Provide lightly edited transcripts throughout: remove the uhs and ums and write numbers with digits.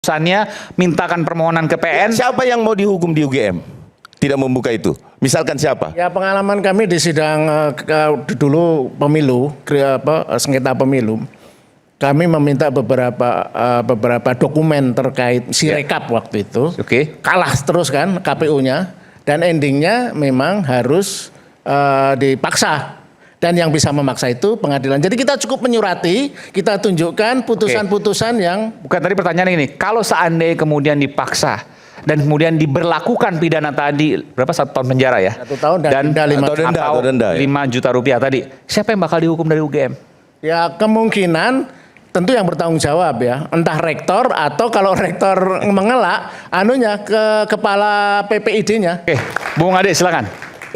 keputusannya, mintakan permohonan ke PN. Siapa yang mau dihukum di UGM? Tidak membuka itu. Misalkan siapa? Ya pengalaman kami di sidang dulu pemilu, sengketa pemilu, kami meminta beberapa dokumen terkait Sirekap waktu itu. Oke. Kalah terus kan KPU-nya dan endingnya memang harus dipaksa. Dan yang bisa memaksa itu pengadilan. Jadi kita cukup menyurati, kita tunjukkan putusan-putusan yang... Bukan, tadi pertanyaan ini, kalau seandainya kemudian dipaksa dan kemudian diberlakukan pidana tadi, berapa, 1 tahun penjara ya? 1 tahun dan denda 5 juta rupiah tadi, siapa yang bakal dihukum dari UGM? Ya kemungkinan tentu yang bertanggung jawab ya, entah rektor atau kalau rektor mengelak, ke kepala PPID-nya. Oke, Bung Ade silakan.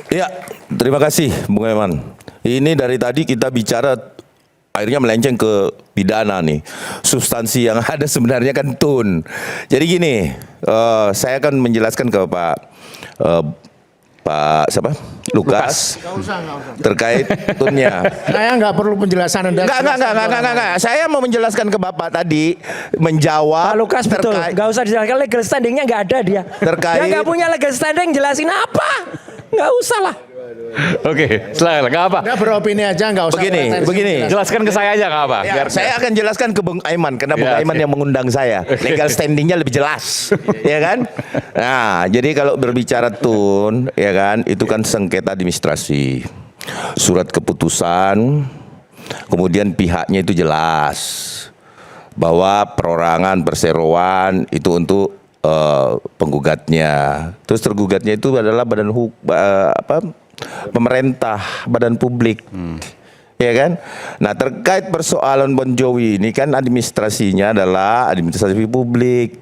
Ya, terima kasih Bung Eman. Ini dari tadi kita bicara akhirnya melenceng ke pidana nih. Substansi yang ada sebenarnya kan tun. Jadi gini, saya akan menjelaskan ke Pak siapa? Lukas. Nggak usah. Terkait tunnya. Saya nggak perlu penjelasan Anda. Enggak. Saya mau menjelaskan ke Bapak tadi, menjawab. Pak Lukas betul, nggak usah dijelaskan, legal standingnya nggak ada dia. Terkait. Dia nggak punya legal standing, jelasin apa? Nggak usah lah. Oke, silakan, nggak apa. Nggak beropini aja, nggak usah. Begini. Jelaskan ke saya aja nggak apa. Ya, Biar saya akan jelaskan ke Bung Aiman karena Bung Aiman yang mengundang saya. Legal standingnya lebih jelas, ya kan? Nah, jadi kalau berbicara tun, ya kan, itu kan sengketa administrasi, surat keputusan, kemudian pihaknya itu jelas bahwa perorangan perseroan itu untuk penggugatnya. Terus tergugatnya itu adalah pemerintah, badan publik. Ya kan? Nah, terkait persoalan Bon Jovi ini kan administrasinya adalah administrasi publik.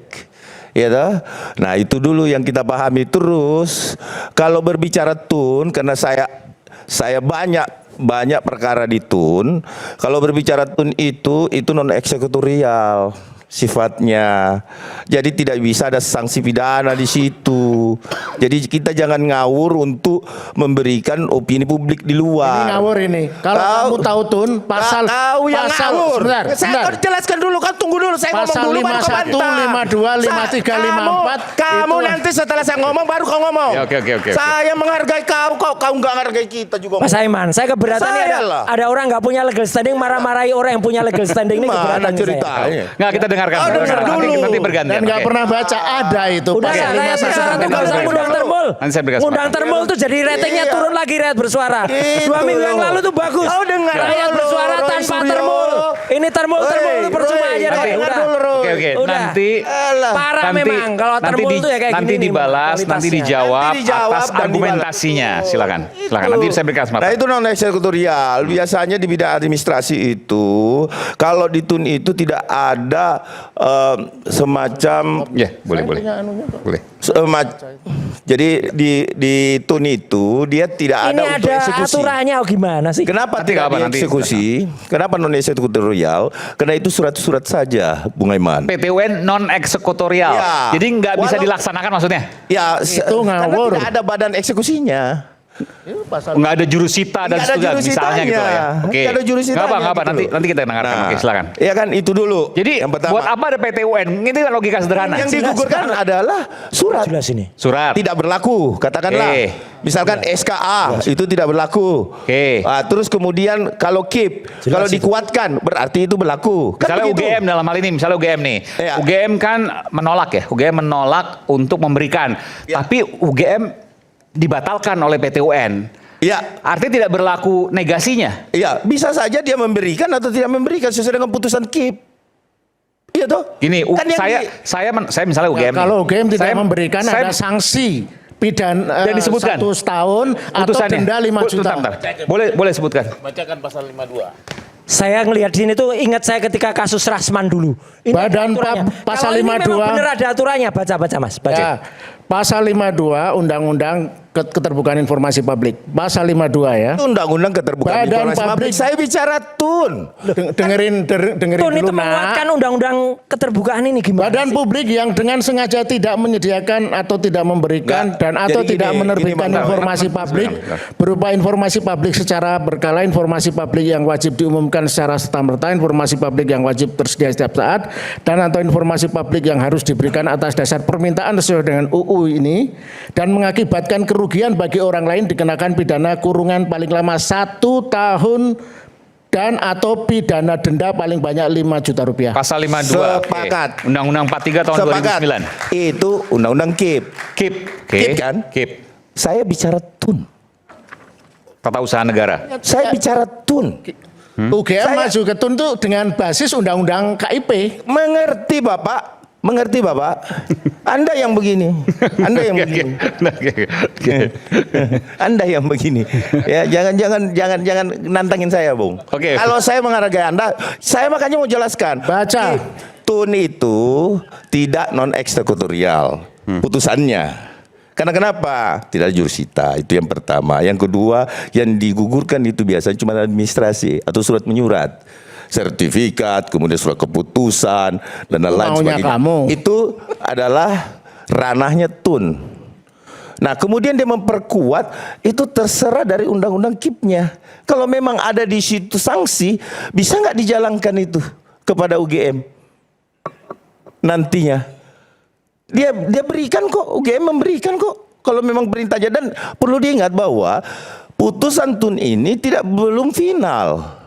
Ya toh? Nah, itu dulu yang kita pahami. Terus kalau berbicara tun, karena saya banyak perkara di tun. Kalau berbicara tun itu non eksekutorial sifatnya. Jadi tidak bisa ada sanksi pidana di situ. Jadi kita jangan ngawur untuk memberikan opini publik di luar. Ini ngawur ini. Kalau kamu tahu tun, pasal yang ngawur. Saya jelaskan dulu kan, tunggu dulu saya pasal ngomong dulu baru kau 51, 52, 53, 54. Kamu nanti setelah saya ngomong baru kau ngomong. Ya, oke. Saya menghargai kau nggak menghargai kita juga. Mas Aiman, saya keberatan nih ada orang nggak punya legal standing marah-marahi orang yang punya legal standing ini, keberatan ceritanya. Nggak, kita dengarkan. Nanti bergantian. Dan nggak pernah baca ada itu. Udah pasal saya 51. nggak usah ngundang termul. Nanti saya bergas. Ngundang termul tuh jadi ratingnya turun lagi, rakyat bersuara. 2 minggu yang lalu tuh bagus. Rakyat bersuara tanpa termul. Ini termul itu percuma aja. Oke. Nanti parah memang kalau termul tuh ya kayak gini. Nanti dibalas, nanti dijawab atas argumentasinya. Silakan. Nanti saya berkas. Nah, itu non eksekutorial. Biasanya di bidang administrasi itu kalau di tun itu tidak ada semacam boleh. Jadi di tun itu dia tidak ada ini untuk ada eksekusi. Aturannya gimana sih? Kenapa tidak dieksekusi? Kenapa non eksekutorial? Karena itu surat-surat saja, Bung Aiman. PT UN non eksekutorial. Ya, jadi nggak bisa dilaksanakan maksudnya? Ya, itu ngawur. Karena tidak ada badan eksekusinya. Nggak ada jurusita dan seterusnya misalnya gitu ya. Oke. Nggak ada jurusitanya. Nggak apa. Nanti kita dengarkan. Oke, silakan. Ya kan itu dulu. Jadi yang pertama, buat apa ada PT UN? Ini kan logika sederhana. yang digugurkan adalah surat. Jelas ini. Surat. Tidak berlaku, katakanlah. Misalkan SKA itu tidak berlaku. Nah, terus kemudian kalau KIP, kalau dikuatkan berarti itu berlaku. Misalnya kan UGM dalam hal ini, misalnya UGM nih. Ya. UGM kan menolak ya. UGM menolak untuk memberikan. Ya. Tapi UGM dibatalkan oleh PT UN. Ya, artinya tidak berlaku negasinya. Iya, bisa saja dia memberikan atau tidak memberikan sesuai dengan putusan KIP. Iya toh? Gini, kan saya misalnya UGM. Kalau UGM tidak memberikan ada sanksi pidana dan disebutkan 1 tahun atau denda 5 juta. Boleh sebutkan. Bacakan pasal 52. Saya ngelihat di sini tuh ingat saya ketika kasus Rasman dulu. Ini Badan pasal 52. Memang benar ada aturannya, baca Mas, baca. Ya, Pasal 52 Undang-Undang Keterbukaan Informasi Publik. Pasal 52 ya. Itu undang-undang keterbukaan Badan informasi publik. Publik. Saya bicara TUN. Dengerin Tun itu dulu nak. menguatkan undang-undang keterbukaan ini gimana? Badan sih? publik yang dengan sengaja tidak menyediakan atau tidak memberikan Nggak. dan atau Jadi tidak ini menerbitkan Bang. informasi publik berupa informasi publik secara berkala, informasi publik yang wajib diumumkan secara serta-merta, informasi publik yang wajib tersedia setiap saat, dan atau informasi publik yang harus diberikan atas dasar permintaan sesuai dengan UU ini dan mengakibatkan kerugian bagi orang lain dikenakan pidana kurungan paling lama 1 tahun dan atau pidana denda paling banyak 5 juta rupiah. Pasal 52. Sepakat. Oke. Undang-Undang 43 tahun Sepakat. 2009. Itu undang-undang KIP. KIP. Oke. KIP kan? KIP. Saya bicara TUN. Tata Usaha Negara. Saya bicara TUN. UGM Saya- maju ke TUN itu dengan basis undang-undang KIP. Mengerti Bapak? Mengerti Bapak? Anda yang begini. Anda yang begini. Anda yang begini. Ya, jangan nantangin saya, Bung. Oke. Kalau saya menghargai Anda, saya makanya mau jelaskan. Baca. TUN itu tidak non eksekutorial putusannya. Karena kenapa? Tidak ada jurusita, itu yang pertama. Yang kedua, yang digugurkan itu biasanya cuma administrasi atau surat menyurat. Sertifikat, kemudian surat keputusan dan lain Maunya sebagainya. kamu. Itu adalah ranahnya TUN. Nah, kemudian dia memperkuat itu terserah dari undang-undang KIP-nya. Kalau memang ada di situ sanksi, bisa nggak dijalankan itu kepada UGM nantinya? Dia berikan kok, UGM memberikan kok. Kalau memang perintahnya, dan perlu diingat bahwa putusan TUN ini belum final.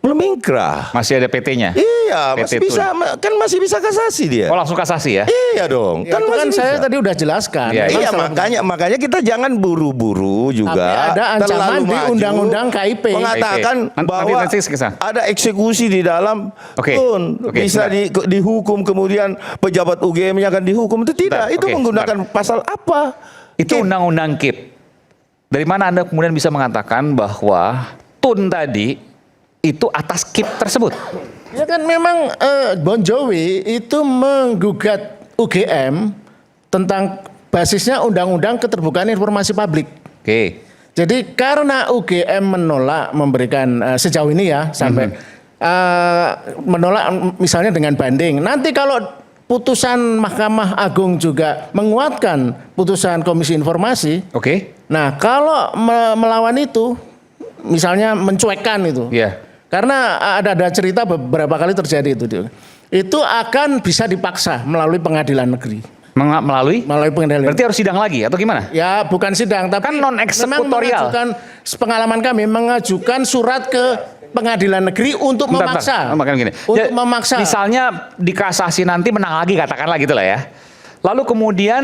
Belum ingkrah. Masih ada PT-nya. Iya, PT masih TUN. bisa, kan masih bisa kasasi dia. Oh, langsung kasasi ya? Iya dong, Ya, itu kan masih saya bisa. tadi udah jelaskan. Iya, Memang Iya, salah- makanya kita jangan buru-buru juga. Tapi ada ancaman terlalu di maju, undang-undang KIP. mengatakan Nanti bahwa kesana. ada eksekusi di dalam Oke. TUN, Oke, bisa sebentar. dihukum, kemudian pejabat UGM-nya akan dihukum. Itu tidak, Sebentar, itu oke, menggunakan pasal apa? Itu KIP. undang-undang KIP. Dari mana Anda kemudian bisa mengatakan bahwa TUN tadi itu atas KIP tersebut? Ya kan memang Bon Jovi itu menggugat UGM tentang basisnya Undang-Undang Keterbukaan Informasi Publik. Oke. Jadi karena UGM menolak memberikan sejauh ini ya sampai menolak misalnya dengan banding. Nanti kalau putusan Mahkamah Agung juga menguatkan putusan Komisi Informasi. Oke. Nah kalau melawan itu, misalnya mencuekkan itu. Iya. Karena ada cerita beberapa kali terjadi itu akan bisa dipaksa melalui pengadilan negeri. Melalui? Melalui pengadilan. Berarti harus sidang lagi atau gimana? Ya bukan sidang, tapi Kan non-eksekutorial. memang mengajukan, pengalaman kami mengajukan surat ke pengadilan negeri untuk Bentar, memaksa. bentar. Makanya gini. Untuk memaksa. Misalnya dikasasi nanti menang lagi katakanlah gitu lah ya. Lalu kemudian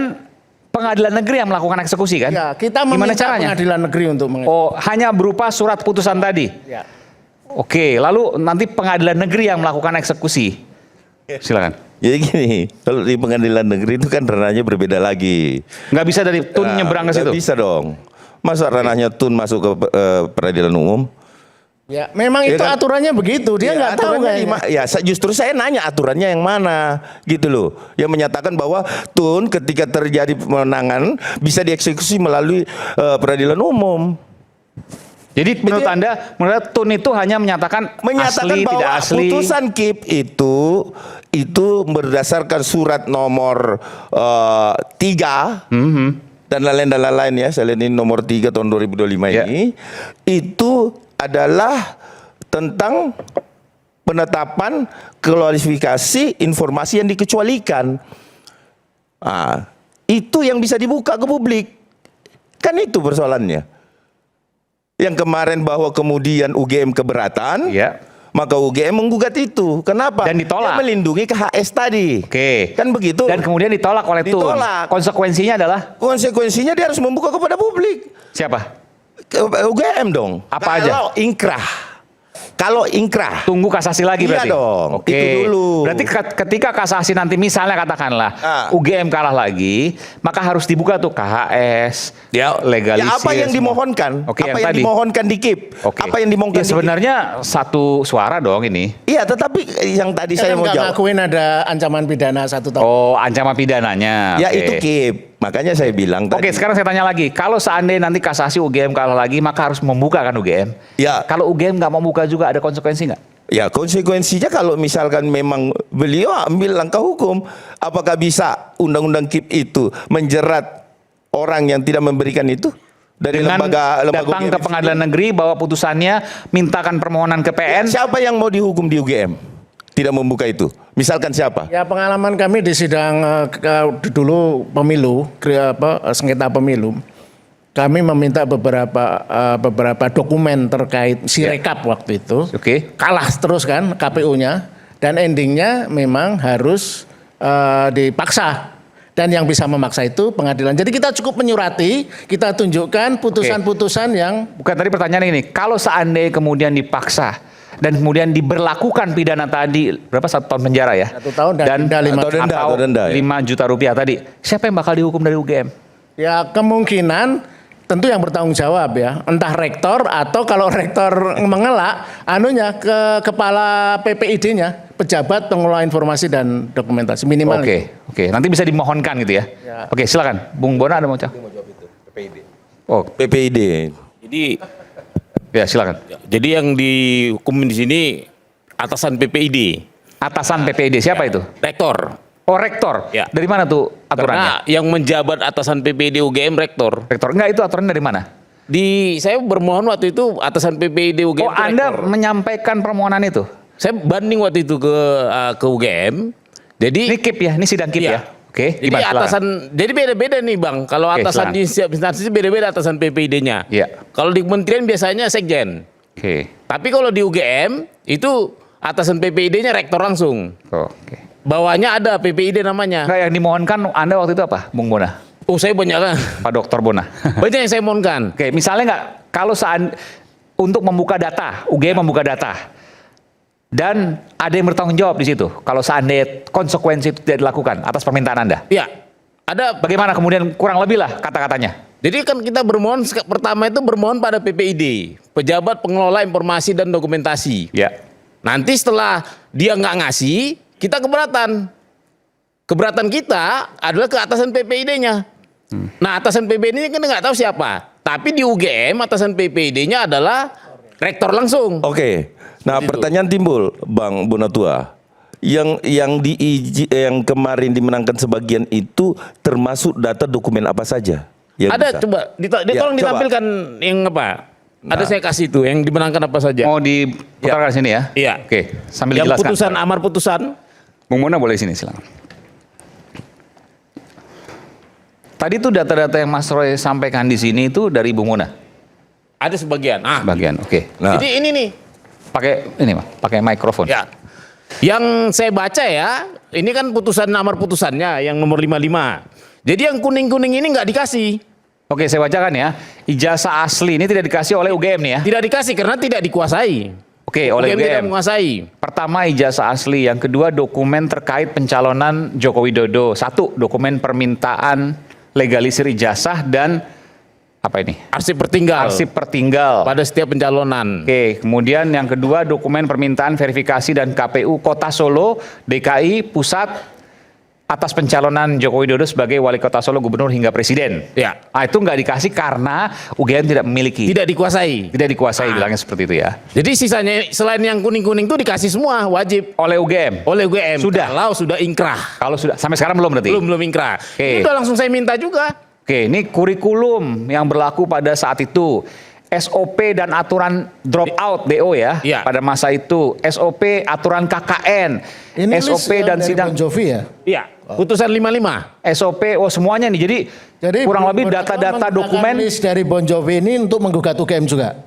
pengadilan negeri yang melakukan eksekusi kan? Ya, kita Gimana meminta caranya? pengadilan negeri untuk Oh, hanya berupa surat putusan tadi. Ya. Oke, lalu nanti pengadilan negeri yang melakukan eksekusi. Silakan. Jadi gini, kalau di pengadilan negeri itu kan ranahnya berbeda lagi. Nggak bisa dari TUN nyebrang ke Nggak situ. bisa dong. Masa ranahnya TUN masuk ke peradilan umum? Ya, memang Ya itu kan? aturannya begitu. Dia Ya, nggak tahu aturannya kayaknya. Ya, justru saya nanya aturannya yang mana, gitu loh. Yang menyatakan bahwa TUN ketika terjadi pemenangan bisa dieksekusi melalui peradilan umum. Jadi menurut Anda TUN itu hanya menyatakan asli, Bahwa tidak asli. putusan KIP itu berdasarkan surat nomor 3 dan lain-lain ya. Saya lihat ini nomor 3 tahun 2025 Ya. ini itu adalah tentang penetapan klasifikasi informasi yang dikecualikan. Itu yang bisa dibuka ke publik. Kan itu persoalannya. Yang kemarin bahwa kemudian UGM keberatan, Ya. maka UGM menggugat itu. Kenapa? Dan ditolak. Dia melindungi KHS tadi. Oke. Kan begitu. Dan kemudian ditolak oleh TUN. Ditolak. Konsekuensinya adalah Konsekuensinya dia harus membuka kepada publik. siapa? UGM dong. Apa aja? Kalau ingkrah. Tunggu kasasi lagi Iya berarti. dong, Oke. itu dulu. Berarti ketika kasasi nanti misalnya katakanlah UGM kalah lagi, maka harus dibuka tuh KHS, legalisir. Ya apa yang semua. dimohonkan? Oke, apa yang yang tadi. dimohonkan di KIP? Oke. Apa yang dimohonkan Ya di KIP? sebenarnya satu suara dong ini. Iya, tetapi yang tadi Saya saya mau nggak jawab. ngakuin ada ancaman pidana 1 tahun. Oh, ancaman pidananya. Ya Oke. itu KIP. Makanya saya bilang Oke, tadi. sekarang saya tanya lagi. Kalau seandainya nanti kasasi UGM kalah lagi, maka harus membuka kan UGM? Ya. Kalau UGM nggak mau buka juga ada konsekuensi nggak? Ya konsekuensinya kalau misalkan memang beliau ambil langkah hukum, apakah bisa undang-undang KIP itu menjerat orang yang tidak memberikan itu dari Dengan lembaga datang UGM ke pengadilan negeri bawa putusannya, mintakan permohonan ke PN. Siapa yang mau dihukum di UGM? Tidak membuka itu. Misalkan siapa? Ya pengalaman kami di sidang dulu pemilu, sengketa pemilu, kami meminta beberapa dokumen terkait Sirekap waktu itu. Oke. Kalah terus kan KPU-nya dan endingnya memang harus dipaksa. Dan yang bisa memaksa itu pengadilan. Jadi kita cukup menyurati, kita tunjukkan putusan-putusan yang... Bukan, tadi pertanyaan ini, kalau seandainya kemudian dipaksa dan kemudian diberlakukan pidana tadi, berapa, 1 tahun penjara ya? 1 tahun dan denda 5 juta rupiah tadi, siapa yang bakal dihukum dari UGM? Ya kemungkinan tentu yang bertanggung jawab ya, entah rektor atau kalau rektor mengelak, ke kepala PPID-nya, pejabat pengelola informasi dan dokumentasi minimal. Oke, nanti bisa dimohonkan gitu ya. Oke, silakan, Bung Bona ada mau jawab? PPID. Oh, PPID. Jadi ya silakan. Jadi yang dihukum di sini atasan PPID. Atasan PPID siapa itu? Rektor. Oh, rektor. Ya. Dari mana tuh aturannya? Karena yang menjabat atasan PPID UGM rektor. Rektor. Enggak, itu aturannya dari mana? Saya bermohon waktu itu atasan PPID UGM. Oh, Anda menyampaikan permohonan itu? Saya banding waktu itu ke UGM. Jadi Ini KIP ya, ini sidang KIP iya. ya. Oke, Jadi gimana, silakan. atasan, jadi beda-beda nih Bang. Kalau Oke, atasan silakan. di setiap instansi beda-beda atasan PPID-nya. Iya. Kalau di kementerian biasanya sekjen. Oke. Tapi kalau di UGM itu atasan PPID-nya rektor langsung. Oke. Bawahnya ada PPID namanya. Enggak, yang dimohonkan Anda waktu itu apa, Bung Bona? Oh, saya banyak kan. Pak Dokter Bona. Banyak yang saya mohonkan. Oke, misalnya nggak, kalau untuk membuka data, UGM membuka data, dan ada yang bertanggung jawab di situ. Kalau seandainya konsekuensi itu tidak dilakukan atas permintaan Anda, Ya, ada. bagaimana kemudian kurang lebih lah kata-katanya? Jadi kan kita bermohon pertama itu bermohon pada PPID, pejabat pengelola informasi dan dokumentasi. Ya. Nanti setelah dia nggak ngasih, kita keberatan. Keberatan kita adalah ke atasan PPID-nya. Nah, atasan PPID-nya kan nggak tahu siapa. Tapi di UGM atasan PPID-nya adalah rektor langsung. Oke. Nah, Begitu. pertanyaan timbul, Bang Bonatua. Yang kemarin dimenangkan sebagian itu termasuk data dokumen apa saja? Yang Ada bisa? coba tolong coba. ditampilkan yang apa? Ada saya kasih itu yang dimenangkan apa saja. Mau diputarkan sini ya? Iya. Oke, sambil Yang dijelaskan. putusan amar putusan. Bung Bona boleh sini, silakan. Tadi tuh data-data yang Mas Roy sampaikan di sini itu dari Bung Bona. Ada sebagian. Bagian, oke. Nah. Jadi ini nih. Pakai ini, Pak, pakai mikrofon. Ya. Yang saya baca ya, ini kan putusan amar putusannya yang nomor 55. Jadi yang kuning-kuning ini nggak dikasih. Oke, saya bacakan ya. Ijazah asli ini tidak dikasih oleh UGM nih ya. Tidak dikasih karena tidak dikuasai. Oke, oleh UGM tidak UGM. menguasai. Pertama ijazah asli, yang kedua dokumen terkait pencalonan Joko Widodo. 1, dokumen permintaan legalisir ijazah dan apa ini? Arsip pertinggal. Arsip pertinggal. Pada setiap pencalonan. Oke, kemudian yang kedua dokumen permintaan verifikasi dan KPU Kota Solo, DKI Pusat atas pencalonan Joko Widodo sebagai Wali Kota Solo, Gubernur hingga Presiden. Ya. Nah, itu nggak dikasih karena UGM tidak memiliki. Tidak dikuasai. Tidak dikuasai, bilangnya seperti itu ya. Jadi sisanya selain yang kuning-kuning itu dikasih semua wajib Oleh UGM. oleh UGM. Sudah. Kalau sudah ingkrah. Kalau sudah sampai sekarang belum berarti. Belum ingkrah. Oke. Ini udah langsung saya minta juga. Oke, ini kurikulum yang berlaku pada saat itu. SOP dan aturan drop out DO ya, Iya. pada masa itu. SOP aturan KKN. Ini SOP list dan dari sidang Bon Jovi ya. Iya. Putusan 55. SOP, oh semuanya nih. Jadi kurang lebih data-data dokumen. list dari Bon Jovi ini untuk menggugat UGM juga.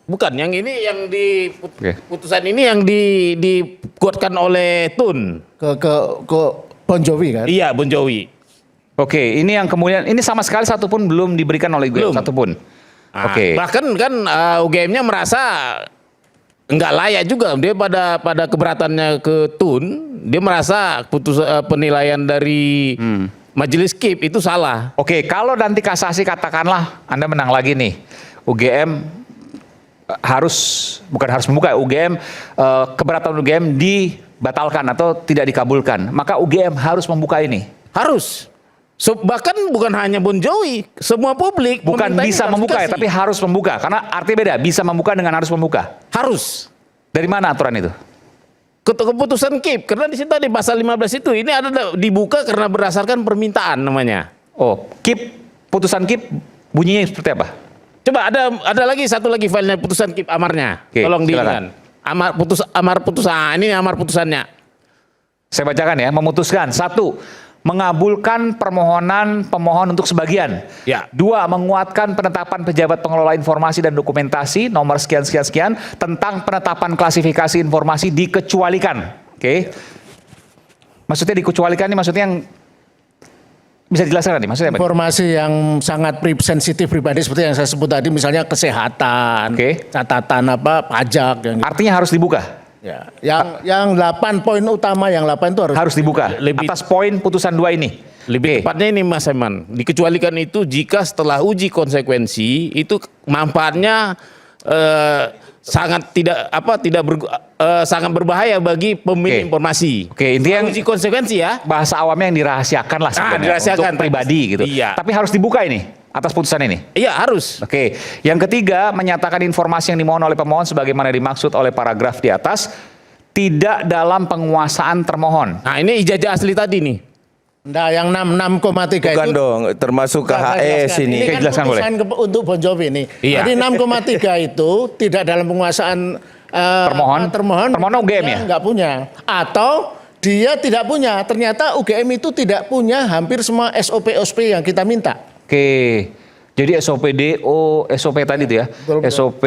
Bukan, yang ini yang di Oke. putusan ini yang dikuatkan oleh Tun. Ke Bon Jovi kan. Iya, Bon Jovi. Oke, ini yang kemudian ini sama sekali satupun belum diberikan oleh UGM Belum. satupun. Nah, Oke. Bahkan kan UGM-nya merasa nggak layak juga dia pada keberatannya ke Tun, dia merasa penilaian dari majelis KIP itu salah. Oke, kalau nanti kasasi katakanlah Anda menang lagi nih, UGM bukan harus membuka, UGM keberatan UGM dibatalkan atau tidak dikabulkan, maka UGM harus membuka ini. Harus. Bahkan bukan hanya Bon Jovi, semua publik. Bukan meminta bisa membuka ya, klarifikasi. tapi harus membuka. Karena artinya beda, bisa membuka dengan harus membuka. Harus. Dari mana aturan itu? Keputusan KIP, karena di situ di pasal 15 itu ini ada dibuka karena berdasarkan permintaan namanya. Oh, putusan KIP bunyinya seperti apa? Coba ada lagi satu lagi filenya putusan KIP amarnya. Oke, Tolong silakan. dilihat. Amar putusan. Ini amar putusannya. Saya bacakan ya, memutuskan. 1. Mengabulkan permohonan pemohon untuk sebagian. Ya. 2. Menguatkan penetapan pejabat pengelola informasi dan dokumentasi nomor sekian tentang penetapan klasifikasi informasi dikecualikan. Oke. Maksudnya dikecualikan ini maksudnya yang bisa dijelaskan nih, maksudnya apa? Informasi yang sangat sensitif pribadi seperti yang saya sebut tadi, misalnya kesehatan, Oke. catatan pajak, yang gitu. Artinya harus dibuka. Ya, yang 8 poin utama, yang 8 itu Harus dibuka. Lebih- Atas poin putusan 2 ini. Lebih Oke. tepatnya ini Mas Eman, dikecualikan itu jika setelah uji konsekuensi itu manfaatnya sangat berbahaya bagi pemilik Oke. informasi. Oke, intinya yang uji konsekuensi ya. bahasa awamnya yang dirahasiakan lah sebenarnya dirahasiakan. untuk pribadi gitu. Iya. Tapi harus dibuka ini atas putusan ini. Iya harus. Oke, yang ketiga menyatakan informasi yang dimohon oleh pemohon sebagaimana dimaksud oleh paragraf di atas tidak dalam penguasaan termohon. Nah ini ijazah asli tadi nih. Nah, yang 6,3 Bukan itu dong, termasuk KHS jelaskan. ini. Ini kan Jelaskan boleh. putusan untuk Bon Jovi ini. Iya. Jadi 6,3 itu tidak dalam penguasaan Termohon. termohon UGM ya? Nggak punya. Atau dia tidak punya. Ternyata UGM itu tidak punya hampir semua SOP yang kita minta. Oke. Jadi SOP DO, SOP tadi itu ya. Betul. SOP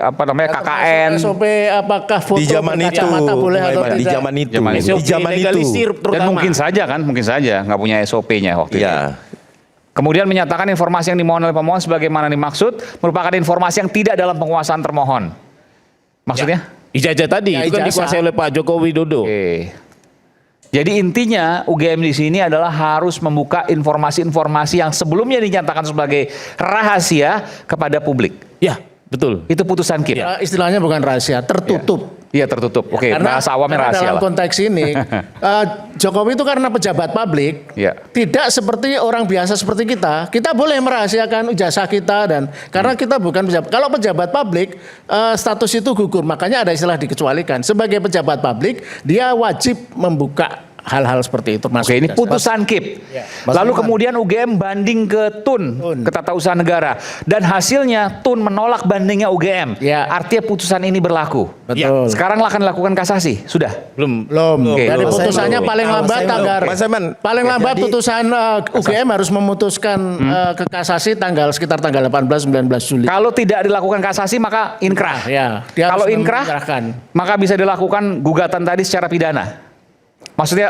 apa namanya KKN. SOP apakah foto Di zaman itu, berkacamata boleh atau Bung Aiman, di tidak. zaman itu, Zaman itu. di zaman itu. legalisir Dan terutama. mungkin saja nggak punya SOP-nya waktu itu. Ya. Kemudian menyatakan informasi yang dimohon oleh pemohon sebagaimana dimaksud merupakan informasi yang tidak dalam penguasaan termohon. Maksudnya? Ijazah tadi Ya, itu kan ijazah. dikuasai oleh Pak Joko Widodo. Oke. Jadi intinya UGM di sini adalah harus membuka informasi-informasi yang sebelumnya dinyatakan sebagai rahasia kepada publik. Ya, betul. Itu putusan KIP. Istilahnya bukan rahasia, tertutup. Iya tertutup. Oke, Karena- bahasa awamnya karena rahasia dalam lah. konteks ini Jokowi itu karena pejabat publik, Iya. tidak seperti orang biasa seperti kita. Kita boleh merahasiakan ijazah kita dan karena kita bukan pejabat. Kalau pejabat publik status itu gugur, makanya ada istilah dikecualikan. Sebagai pejabat publik, dia wajib membuka hal-hal seperti itu. Oke, ini putusan KIP. Lalu kemudian UGM banding ke TUN, ke Tata Usaha Negara, dan hasilnya TUN menolak bandingnya UGM. Ya. Artinya putusan ini berlaku. Betul. Sekarang akan dilakukan kasasi, sudah. Belum. Belum. Oke. Dari Belum. putusannya Belum. paling Kalau lambat saya tanggal. Mas Eman, Paling lambat jadi- putusan UGM harus memutuskan ke kasasi sekitar tanggal 18-19 Juli. Kalau tidak dilakukan kasasi maka inkrah. Ya, dia Kalau harus inkrah menyerahkan. maka bisa dilakukan gugatan tadi secara pidana. Maksudnya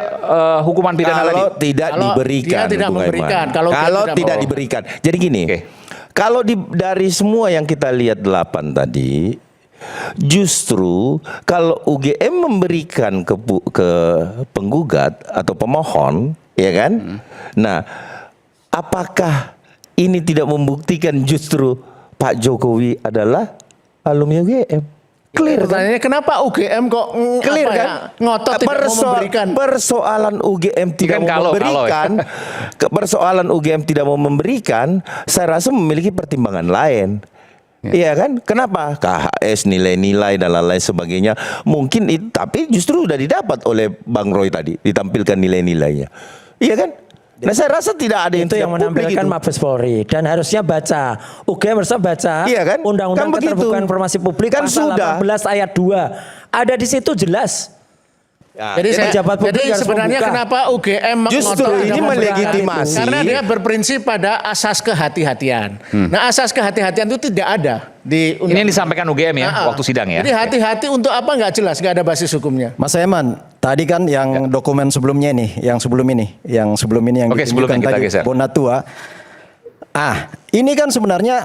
hukuman pidana Kalau tadi. tidak Kalau diberikan, dia tidak Bung Aiman. memberikan, kalau dia Kalau tidak tidak mau. diberikan. Jadi gini, Oke. kalau dari semua yang kita lihat 8 tadi, justru kalau UGM memberikan ke penggugat atau pemohon, ya kan? Nah, apakah ini tidak membuktikan justru Pak Jokowi adalah alumni UGM? Clear kan? Pertanyaannya kenapa UGM kok Clear kan? ngotot tidak mau memberikan? Persoalan UGM tidak kan mau kalau memberikan, persoalan UGM tidak mau memberikan, saya rasa memiliki pertimbangan lain. Iya kan? Kenapa? KHS, nilai-nilai dan lain-lain sebagainya. Mungkin itu, tapi justru sudah didapat oleh Bang Roy tadi, ditampilkan nilai-nilainya. Iya kan? Nah saya rasa tidak ada yang Itu tidak yang publik menampilkan itu. Mabes Polri dan harusnya baca. UGM harusnya baca Iya kan? Undang-Undang Kan begitu. Keterbukaan Informasi Publik Kan pasal sudah. 18 ayat 2. Ada di situ jelas. Ya, Jadi, pejabat publik harus sebenarnya membuka. kenapa UGM Justru ngotot ini tidak memberikan melegitimasi. itu? Karena dia berprinsip pada asas kehati-hatian. Nah, asas kehati-hatian itu tidak ada di Ini yang disampaikan UGM ya Ah, ah. waktu sidang ya. Jadi hati-hati untuk apa nggak jelas, nggak ada basis hukumnya. Mas Eman, tadi kan yang dokumen sebelumnya nih, yang sebelum ini yang Oke, sebelumnya ditunjukkan kita tadi geser. Bonatua. Ini kan sebenarnya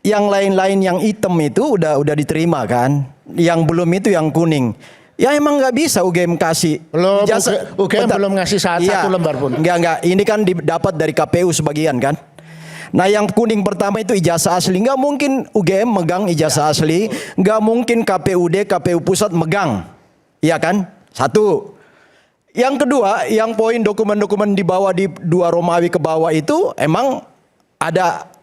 yang lain-lain yang hitam itu udah diterima kan. Yang belum itu yang kuning. Ya emang nggak bisa UGM kasih. Belum, Ijazah- UGM Bentar. belum ngasih satu lembar pun. Enggak. Ini kan didapat dari KPU sebagian kan. Nah yang kuning pertama itu ijazah asli. Nggak mungkin UGM megang ijazah asli. Nggak mungkin KPUD, KPU pusat megang. Iya kan? Satu. Yang kedua, yang poin dokumen-dokumen di bawah di 2 Romawi ke bawah itu emang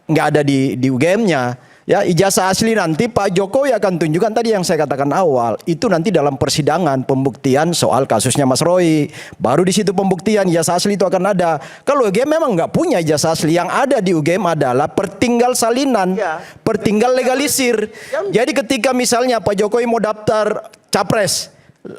nggak ada di UGM-nya. Ya, ijazah asli nanti Pak Jokowi akan tunjukkan tadi yang saya katakan awal. Itu nanti dalam persidangan pembuktian soal kasusnya Mas Roy. Baru di situ pembuktian ijazah asli itu akan ada. Kalau UGM memang nggak punya ijazah asli, yang ada di UGM adalah pertinggal salinan, pertinggal legalisir. Jadi ketika misalnya Pak Jokowi mau daftar capres,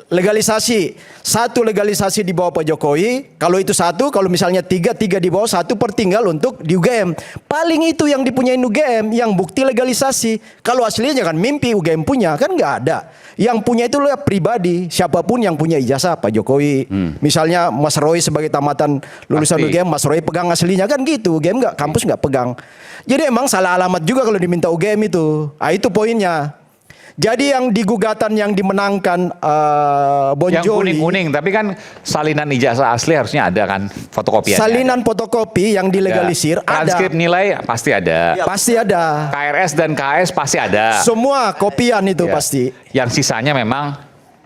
legalisasi, 1 legalisasi di bawah Pak Jokowi, kalau itu 1, kalau misalnya 3 di bawah, 1 pertinggal untuk di UGM. Paling itu yang dipunyain UGM, yang bukti legalisasi. Kalau aslinya kan mimpi UGM punya, kan nggak ada. Yang punya itu pribadi, siapapun yang punya ijazah Pak Jokowi. Misalnya Mas Roy sebagai tamatan lulusan Pasti. UGM, Mas Roy pegang aslinya kan gitu. UGM nggak, kampus nggak pegang. Jadi emang salah alamat juga kalau diminta UGM itu. Itu poinnya. Jadi yang di gugatan yang dimenangkan Bon Yang Jovi, kuning-kuning, tapi kan salinan ijazah asli harusnya ada kan fotokopiannya. salinan fotokopi yang dilegalisir ada. Transkrip nilai pasti ada. Pasti ada. KRS dan KS pasti ada. Semua kopian itu Ya. pasti. Yang sisanya memang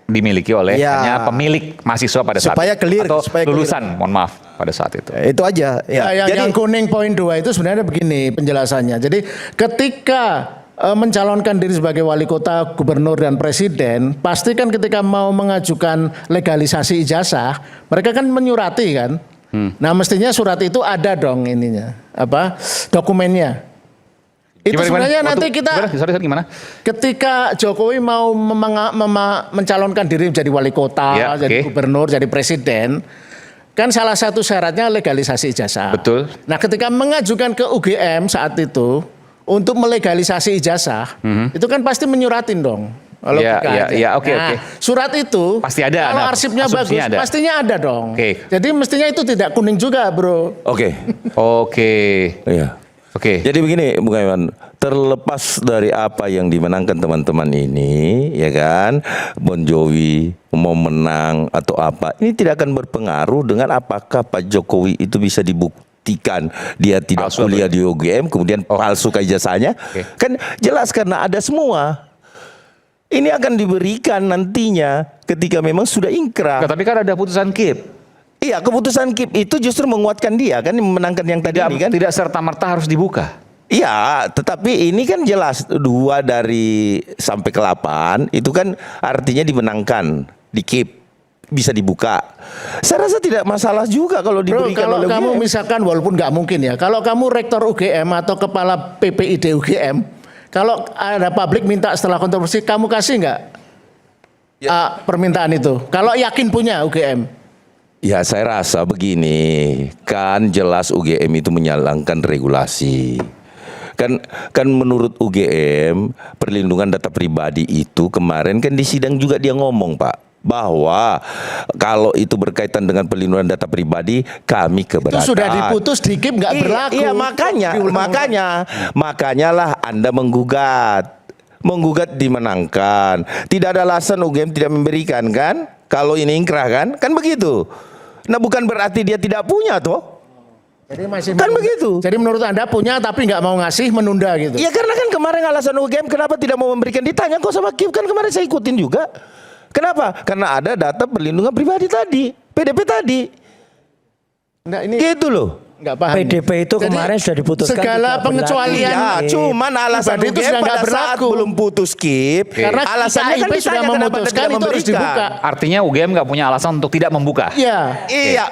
dimiliki oleh Ya. hanya pemilik mahasiswa pada saat Supaya itu. clear, Atau supaya clear. lulusan, mohon maaf, pada saat itu. Itu aja. Ya. yang kuning poin 2 itu sebenarnya begini penjelasannya. Jadi ketika mencalonkan diri sebagai wali kota, gubernur dan presiden, pasti kan ketika mau mengajukan legalisasi ijazah, mereka kan menyurati kan. Nah, mestinya surat itu ada dong ininya, dokumennya. Itu sebenarnya nanti kita Gimana? ketika Jokowi mau mencalonkan diri menjadi wali kota, Ya, jadi oke. gubernur, jadi presiden, kan salah satu syaratnya legalisasi ijazah. Betul. Nah, ketika mengajukan ke UGM saat itu untuk melegalisasi ijazah, itu kan pasti menyuratin dong. Kalau Ya, buka ya, aja. ya, oke, Nah, oke. surat itu Pasti ada, kalau nah, arsipnya bagus, asumsinya ada. pastinya ada dong. Oke. Jadi mestinya itu tidak kuning juga, bro. Oke. Oke. Iya. Oke. Jadi begini, Bung Iwan, terlepas dari apa yang dimenangkan teman-teman ini, ya kan, Bon Jovi mau menang atau apa, ini tidak akan berpengaruh dengan apakah Pak Jokowi itu bisa dibuktikan dia tidak Palsu kuliah di UGM, kemudian palsu ijazahnya, kan jelas karena ada semua. Ini akan diberikan nantinya ketika memang sudah ingkrah. Tapi kan ada putusan KIP. Iya, keputusan KIP itu justru menguatkan dia kan, memenangkan yang tadi ini kan. Tidak serta-merta harus dibuka. Iya, tetapi ini kan jelas 2 dari sampai ke 8 itu kan artinya dimenangkan di KIP, bisa dibuka. Saya rasa tidak masalah juga kalau Bro, diberikan kalau oleh kamu UGM. misalkan walaupun nggak mungkin ya, kalau kamu rektor UGM atau kepala PPID UGM, kalau ada publik minta setelah kontroversi, kamu kasih nggak permintaan itu? Kalau yakin punya UGM? Ya saya rasa begini, kan jelas UGM itu menjalankan regulasi. Kan menurut UGM perlindungan data pribadi itu kemarin kan di sidang juga dia ngomong, Pak, bahwa kalau itu berkaitan dengan perlindungan data pribadi kami keberatan. Itu sudah diputus di KIP nggak berlaku. Iya makanya lah Anda menggugat dimenangkan. Tidak ada alasan UGM tidak memberikan kan? Kalau ini ingkrah kan begitu. Nah bukan berarti dia tidak punya toh. Jadi masih Kan begitu. Jadi menurut Anda punya tapi nggak mau ngasih, menunda gitu. Ya karena kan kemarin alasan UGM kenapa tidak mau memberikan, ditanya kok sama KIP, kan kemarin saya ikutin juga. Kenapa? Karena ada data perlindungan pribadi tadi, PDP tadi. Nggak, ini Gitu loh. nggak paham. PDP itu Jadi, kemarin sudah diputuskan segala tidak pengecualian. berlaku. Ya, cuman alasan Pribadi itu UGM sudah nggak pada saat berlaku. belum putus KIP, Karena alasannya kan KIP sudah ditanya kenapa memutuskan tidak itu harus memberikan. dibuka. Artinya UGM nggak punya alasan untuk tidak membuka. Iya. Iya.